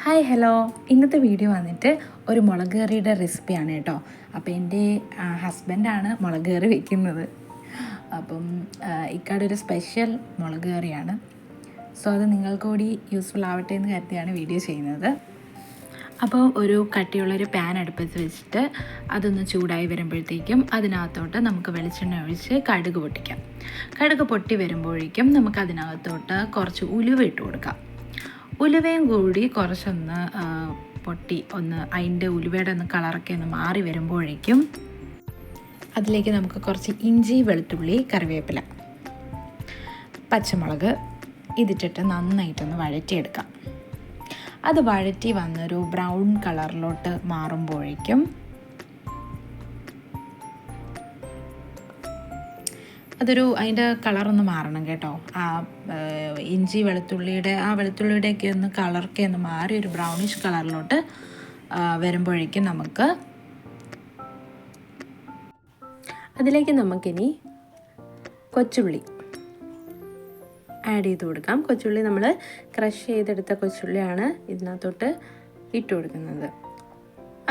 Hi hello, ഇന്നത്തെ video വന്നിട്ട് ഒരു മുളക് കറിയുടെ റെസിപ്പിയാണ് കേട്ടോ. അപ്പോൾ എൻ്റെ ഹസ്ബൻഡാണ് മുളക് കറി വെക്കുന്നത്. അപ്പം ഇക്കാടെ ഒരു സ്പെഷ്യൽ മുളക് കറിയാണ്. സോ അത് നിങ്ങൾക്ക് കൂടി യൂസ്ഫുൾ ആവട്ടെ എന്ന് കരുതിയാണ് വീഡിയോ ചെയ്യുന്നത്. അപ്പോൾ ഒരു കട്ടിയുള്ളൊരു പാൻ അടുപ്പത്ത് വെച്ചിട്ട് അതൊന്ന് ചൂടായി വരുമ്പോഴത്തേക്കും അതിനകത്തോട്ട് നമുക്ക് വെളിച്ചെണ്ണ ഒഴിച്ച് കടുക് പൊട്ടിക്കാം. കടുക് പൊട്ടി വരുമ്പോഴേക്കും നമുക്ക് അതിനകത്തോട്ട് കുറച്ച് ഉലുവ ഇട്ട് കൊടുക്കാം. ഉലുവയും കൂടി കുറച്ചൊന്ന് പൊട്ടി അതിൻ്റെ ഉലുവയുടെ കളറൊക്കെ ഒന്ന് മാറി വരുമ്പോഴേക്കും അതിലേക്ക് നമുക്ക് കുറച്ച് ഇഞ്ചി, വെളുത്തുള്ളി, കറിവേപ്പില, പച്ചമുളക് ഇതിട്ടിട്ട് നന്നായിട്ടൊന്ന് വഴറ്റിയെടുക്കാം. അത് വഴറ്റി വന്നൊരു ബ്രൗൺ കളറിലോട്ട് മാറുമ്പോഴേക്കും അതിൻ്റെ കളറൊന്ന് മാറണം കേട്ടോ. ആ ഇഞ്ചി വെളുത്തുള്ളിയുടെയൊക്കെ ഒന്ന് കളറൊക്കെ ഒന്ന് മാറി ഒരു ബ്രൗണിഷ് കളറിലോട്ട് വരുമ്പോഴേക്കും അതിലേക്ക് നമുക്കിനി കൊച്ചുള്ളി ആഡ് ചെയ്ത് കൊടുക്കാം. കൊച്ചുള്ളി നമ്മൾ ക്രഷ് ചെയ്തെടുത്ത കൊച്ചുള്ളിയാണ് ഇതിനകത്തോട്ട് ഇട്ട് കൊടുക്കുന്നത്.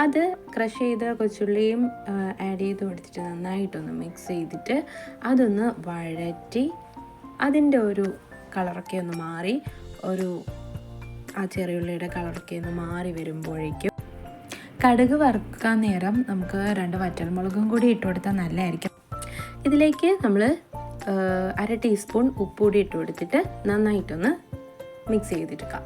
അത് ക്രഷ് ചെയ്ത കൊച്ചുള്ളിയും ആഡ് ചെയ്ത് കൊടുത്തിട്ട് നന്നായിട്ടൊന്ന് മിക്സ് ചെയ്തിട്ട് അതൊന്ന് വഴറ്റി അതിൻ്റെ ഒരു കളറൊക്കെ ഒന്ന് മാറി ആ ചെറിയുള്ളിയുടെ കളറൊക്കെ ഒന്ന് മാറി വരുമ്പോഴേക്കും കടുക് വറുക്കാൻ നേരം നമുക്ക് 2 വറ്റൽമുളകും കൂടി ഇട്ട് കൊടുത്താൽ നല്ലതായിരിക്കും. ഇതിലേക്ക് നമ്മൾ 1/2 ടീസ്പൂൺ ഉപ്പ് കൂടി ഇട്ട് കൊടുത്തിട്ട് നന്നായിട്ടൊന്ന് മിക്സ് ചെയ്തെടുക്കാം.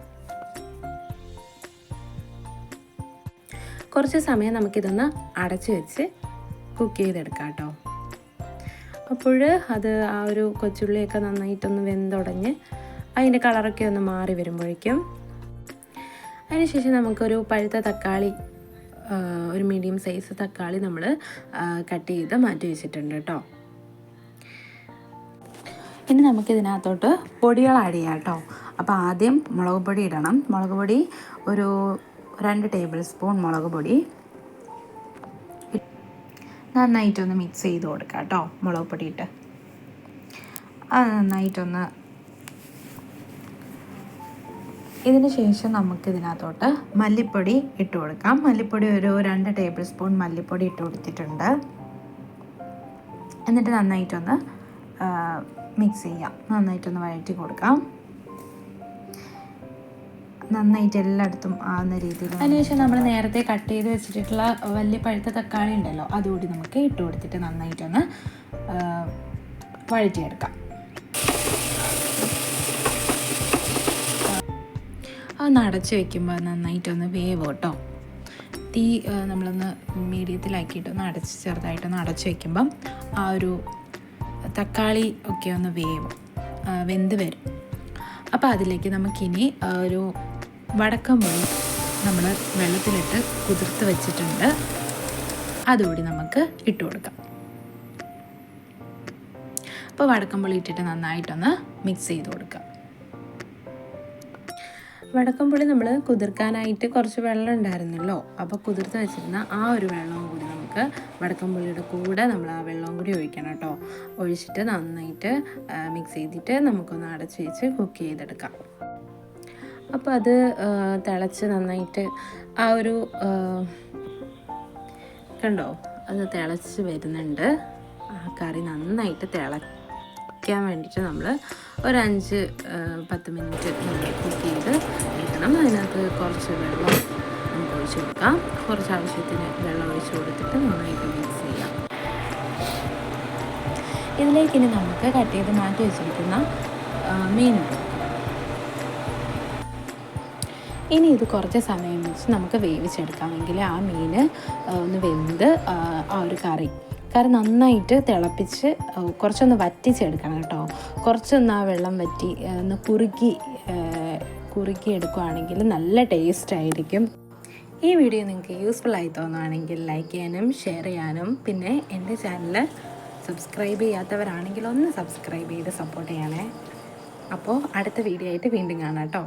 കുറച്ച് സമയം നമുക്കിതൊന്ന് അടച്ച് വെച്ച് കുക്ക് ചെയ്തെടുക്കാം കേട്ടോ. അപ്പോൾ അത് ആ ഒരു കൊച്ചുള്ളിയൊക്കെ നന്നായിട്ടൊന്ന് വെന്തുടഞ്ഞ് അതിൻ്റെ കളറൊക്കെ ഒന്ന് മാറി വരുമ്പോഴേക്കും അതിനുശേഷം നമുക്കൊരു പഴുത്ത തക്കാളി, ഒരു മീഡിയം സൈസ് തക്കാളി നമ്മൾ കട്ട് ചെയ്ത് മാറ്റി വെച്ചിട്ടുണ്ട് കേട്ടോ. ഇനി നമുക്കിതിനകത്തോട്ട് പൊടികൾ ആഡ് ചെയ്യാം കേട്ടോ. അപ്പോൾ ആദ്യം മുളക് പൊടി ഇടണം. മുളക് പൊടി ഒരു 2 ടേബിൾ സ്പൂൺ മുളക് പൊടി നന്നായിട്ടൊന്ന് മിക്സ് ചെയ്ത് കൊടുക്കാം കേട്ടോ. മുളക് പൊടി ഇട്ട് അത് നന്നായിട്ടൊന്ന് ഇതിന് ശേഷം നമുക്കിതിനകത്തോട്ട് മല്ലിപ്പൊടി ഇട്ട് കൊടുക്കാം. മല്ലിപ്പൊടി ഒരു 2 ടേബിൾ സ്പൂൺ മല്ലിപ്പൊടി ഇട്ട് കൊടുത്തിട്ടുണ്ട്. എന്നിട്ട് നന്നായിട്ടൊന്ന് മിക്സ് ചെയ്യാം. നന്നായിട്ടൊന്ന് വഴറ്റി കൊടുക്കാം. നന്നായിട്ട് എല്ലായിടത്തും ആവുന്ന രീതിയിൽ. അതിനുശേഷം നമ്മൾ നേരത്തെ കട്ട് ചെയ്ത് വെച്ചിട്ടുള്ള വലിയ പഴുത്ത തക്കാളി ഉണ്ടല്ലോ, അതുകൂടി നമുക്ക് ഇട്ട് കൊടുത്തിട്ട് നന്നായിട്ടൊന്ന് വഴറ്റിയെടുക്കാം. അതൊന്ന് അടച്ച് വയ്ക്കുമ്പോൾ നന്നായിട്ടൊന്ന് വേവ് കേട്ടോ. തീ നമ്മളൊന്ന് മീഡിയത്തിലാക്കിയിട്ടൊന്ന് ചെറുതായിട്ടൊന്ന് അടച്ച് വയ്ക്കുമ്പം ആ ഒരു തക്കാളി ഒക്കെ ഒന്ന് വെന്ത് വരും. അപ്പോൾ അതിലേക്ക് നമുക്കിനി ഒരു വടക്കംപുളി നമ്മൾ വെള്ളത്തിലിട്ട് കുതിർത്ത് വെച്ചിട്ടുണ്ട്. അതുകൂടി നമുക്ക് ഇട്ട് കൊടുക്കാം. അപ്പോൾ വടക്കംപുളി ഇട്ടിട്ട് നന്നായിട്ടൊന്ന് മിക്സ് ചെയ്ത് കൊടുക്കാം. വടക്കംപുളി നമ്മൾ കുതിർക്കാനായിട്ട് കുറച്ച് വെള്ളം ഉണ്ടായിരുന്നല്ലോ, അപ്പോൾ കുതിർത്ത് വെച്ചിരുന്ന ആ ഒരു വെള്ളവും കൂടി നമുക്ക് വടക്കംപുളിയുടെ കൂടെ നമ്മൾ ആ വെള്ളവും കൂടി ഒഴിക്കണം കേട്ടോ. ഒഴിച്ചിട്ട് നന്നായിട്ട് മിക്സ് ചെയ്തിട്ട് നമുക്കൊന്ന് അടച്ച് വെച്ച് കുക്ക് ചെയ്തെടുക്കാം. അപ്പോൾ അത് തിളച്ച് നന്നായിട്ട് ആ ഒരു കണ്ടോ, അത് തിളച്ച് വരുന്നുണ്ട്. ആ കറി നന്നായിട്ട് തിളയ്ക്കാൻ വേണ്ടിയിട്ട് നമ്മൾ ഒരു 5-10 മിനിറ്റ് നമ്മൾ കുക്ക് ചെയ്ത് എടുക്കണം. അതിനകത്ത് കുറച്ച് വെള്ളം നമുക്ക് ഒഴിച്ച് കൊടുക്കാം. കുറച്ച് ആവശ്യത്തിന് വെള്ളം ഒഴിച്ച് കൊടുത്തിട്ട് നന്നായിട്ട് മിക്സ് ചെയ്യാം. ഇതിലേക്ക് ഇനി നമുക്ക് കട്ട് ചെയ്ത് മാറ്റി വെച്ചിരിക്കുന്ന മീൻ ഇടും. ഇനി ഇത് കുറച്ച് സമയം വെച്ച് നമുക്ക് വേവിച്ചെടുക്കാമെങ്കിൽ ആ മീൻ ഒന്ന് വെന്ത് ആ ഒരു കറി നന്നായിട്ട് തിളപ്പിച്ച് കുറച്ചൊന്ന് വറ്റിച്ചെടുക്കണം കേട്ടോ. കുറച്ചൊന്ന് ആ വെള്ളം വറ്റി ഒന്ന് കുറുക്കി എടുക്കുകയാണെങ്കിൽ നല്ല ടേസ്റ്റ് ആയിരിക്കും. ഈ വീഡിയോ നിങ്ങൾക്ക് യൂസ്ഫുൾ ആയി തോന്നുകയാണെങ്കിൽ ലൈക്ക് ചെയ്യാനും ഷെയർ ചെയ്യാനും, പിന്നെ എൻ്റെ ചാനൽ സബ്സ്ക്രൈബ് ചെയ്യാത്തവരാണെങ്കിൽ ഒന്ന് സബ്സ്ക്രൈബ് ചെയ്ത് സപ്പോർട്ട് ചെയ്യണേ. അപ്പോൾ അടുത്ത വീഡിയോ ആയിട്ട് വീണ്ടും കാണാം കേട്ടോ.